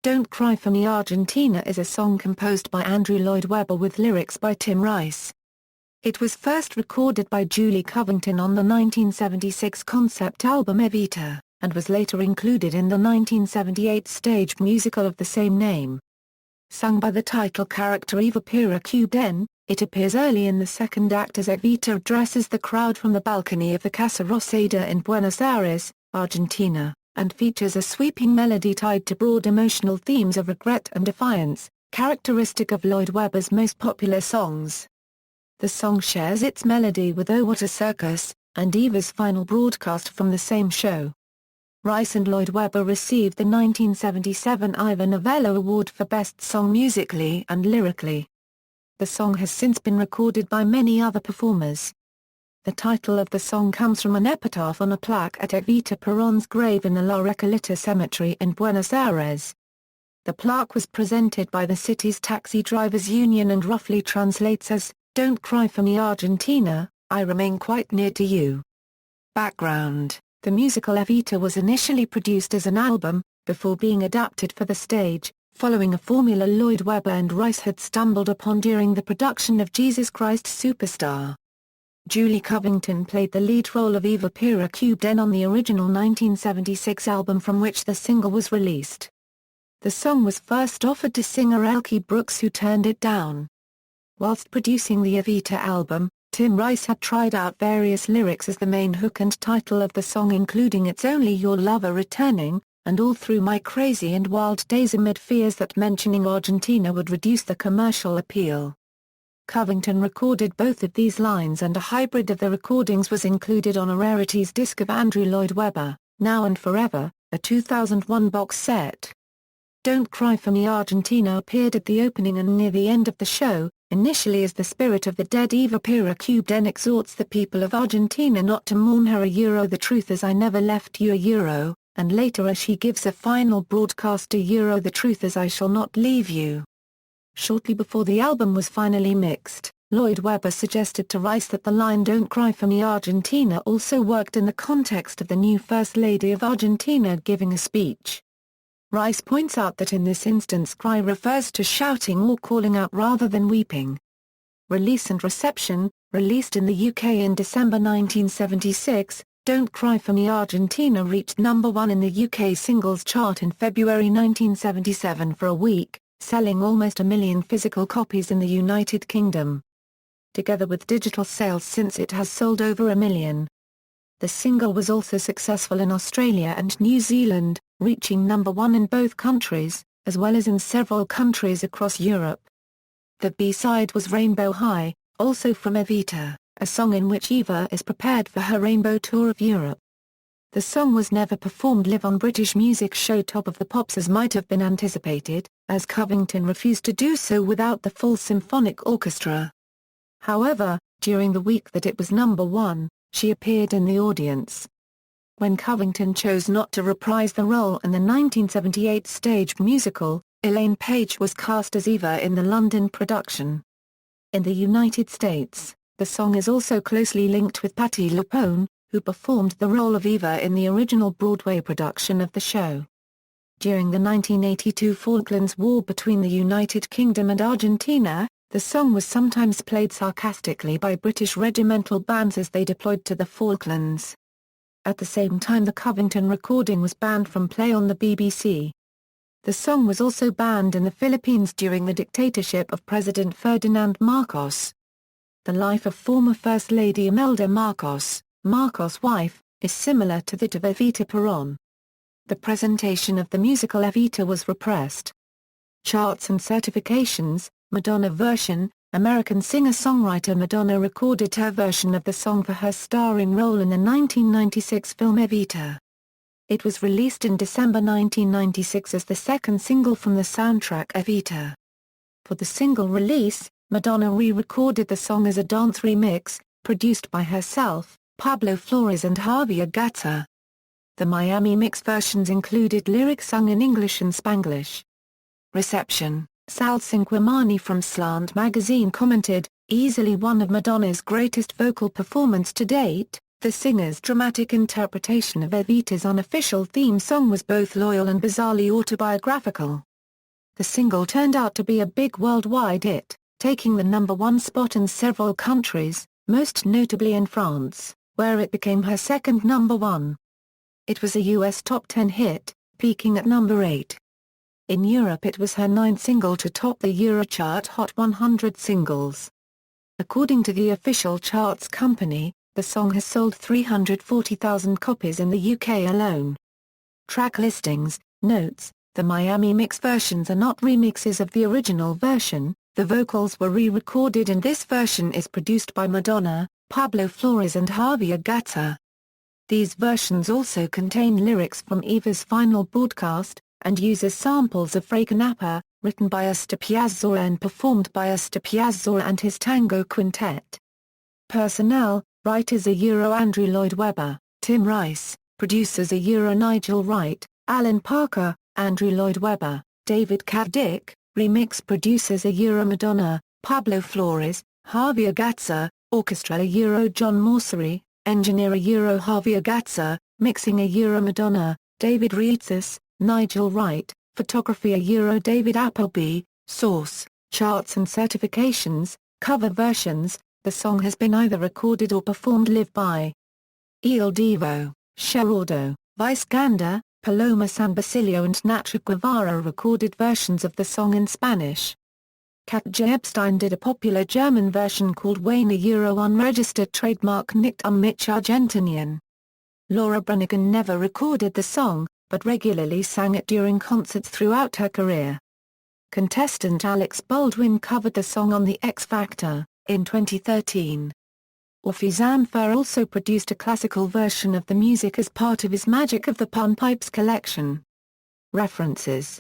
Don't Cry for Me Argentina is a song composed by Andrew Lloyd Webber with lyrics by Tim Rice. It was first recorded by Julie Covington on the 1976 concept album Evita, and was later included in the 1978 stage musical of the same name. Sung by the title character Eva Perón, it appears early in the second act as Evita addresses the crowd from the balcony of the Casa Rosada in Buenos Aires, Argentina, and features a sweeping melody tied to broad emotional themes of regret and defiance, characteristic of Lloyd Webber's most popular songs. The song shares its melody with Oh What a Circus, and Eva's final broadcast from the same show. Rice and Lloyd Webber received the 1977 Ivor Novello Award for Best Song Musically and Lyrically. The song has since been recorded by many other performers. The title of the song comes from an epitaph on a plaque at Eva Perón's grave in the La Recoleta Cemetery in Buenos Aires. The plaque was presented by the city's taxi drivers union and roughly translates as, "Don't cry for me Argentina, I remain quite near to you." Background: the musical Evita was initially produced as an album, before being adapted for the stage, following a formula Lloyd Webber and Rice had stumbled upon during the production of Jesus Christ Superstar. Julie Covington played the lead role of Eva Perón on the original 1976 album from which the single was released. The song was first offered to singer Elkie Brooks, who turned it down. Whilst producing the Evita album, Tim Rice had tried out various lyrics as the main hook and title of the song, including It's Only Your Lover Returning, and All Through My Crazy and Wild Days, amid fears that mentioning Argentina would reduce the commercial appeal. Covington recorded both of these lines, and a hybrid of the recordings was included on a rarities disc of Andrew Lloyd Webber, Now and Forever, a 2001 box set. Don't Cry for Me Argentina appeared at the opening and near the end of the show, initially as the spirit of the dead Eva Perón exhorts the people of Argentina not to mourn her. The truth is I never left you. And later as she gives a final broadcast. The truth is I shall not leave you. Shortly before the album was finally mixed, Lloyd Webber suggested to Rice that the line Don't Cry for Me Argentina also worked in the context of the new First Lady of Argentina giving a speech. Rice points out that in this instance cry refers to shouting or calling out rather than weeping. Release and reception: released in the UK in December 1976, Don't Cry for Me Argentina reached number 1 in the UK singles chart in February 1977 for a week, selling almost 1 million physical copies in the United Kingdom. Together with digital sales since, it has sold over 1 million. The single was also successful in Australia and New Zealand, reaching number 1 in both countries, as well as in several countries across Europe. The B-side was Rainbow High, also from Evita, a song in which Eva is prepared for her Rainbow Tour of Europe. The song was never performed live on British music show Top of the Pops as might have been anticipated, as Covington refused to do so without the full symphonic orchestra. However, during the week that it was number 1, she appeared in the audience. When Covington chose not to reprise the role in the 1978 stage musical, Elaine Paige was cast as Eva in the London production. In the United States, the song is also closely linked with Patti LuPone, who performed the role of Eva in the original Broadway production of the show. During the 1982 Falklands War between the United Kingdom and Argentina, the song was sometimes played sarcastically by British regimental bands as they deployed to the Falklands. At the same time, the Covington recording was banned from play on the BBC. The song was also banned in the Philippines during the dictatorship of President Ferdinand Marcos. The life of former First Lady Imelda Marcos, Marcos' wife, is similar to that of Evita Perón. The presentation of the musical Evita was repressed. Charts and certifications: Madonna version. American singer-songwriter Madonna recorded her version of the song for her starring role in the 1996 film Evita. It was released in December 1996 as the second single from the soundtrack Evita. For the single release, Madonna re-recorded the song as a dance remix, produced by herself, Pablo Flores and Javier Gatta. The Miami mix versions included lyrics sung in English and Spanglish. Reception: Sal Cinquemani from Slant magazine commented, "Easily one of Madonna's greatest vocal performance to date, the singer's dramatic interpretation of Evita's unofficial theme song was both loyal and bizarrely autobiographical." The single turned out to be a big worldwide hit, taking the #1 spot in several countries, most notably in France, where it became her second #1. It was a US top 10 hit, peaking at #8. In Europe it was her 9th single to top the Eurochart Hot 100 singles. According to the official charts company, the song has sold 340,000 copies in the UK alone. Track listings, notes: the Miami mix versions are not remixes of the original version, the vocals were re-recorded and this version is produced by Madonna, Pablo Flores and Javier Gazza. These versions also contain lyrics from Eva's final broadcast, and uses samples of Freakin'Appa, written by Astor Piazzolla and performed by Astor Piazzolla and his Tango Quintet. Personnel: writers Andrew Lloyd Webber, Tim Rice, producers Nigel Wright, Alan Parker, Andrew Lloyd Webber, David Cavdick, remix producers Madonna, Pablo Flores, Javier Gazza, orchestra John Morsery, engineer Javier Gazza, mixing Madonna, David Reitzes, Nigel Wright, photography David Appleby, source, charts and certifications, cover versions. The song has been either recorded or performed live by Il Divo, Gerardo, Vice Ganda, Paloma San Basilio and Natra Guevara recorded versions of the song in Spanish. Katja Epstein did a popular German version called Wayne unregistered trademark nicked Mich Argentinian. Laura Branigan never recorded the song, but regularly sang it during concerts throughout her career. Contestant Alex Baldwin covered the song on The X Factor, in 2013. Orphy Zanfer also produced a classical version of the music as part of his Magic of the Pun Pipes collection. References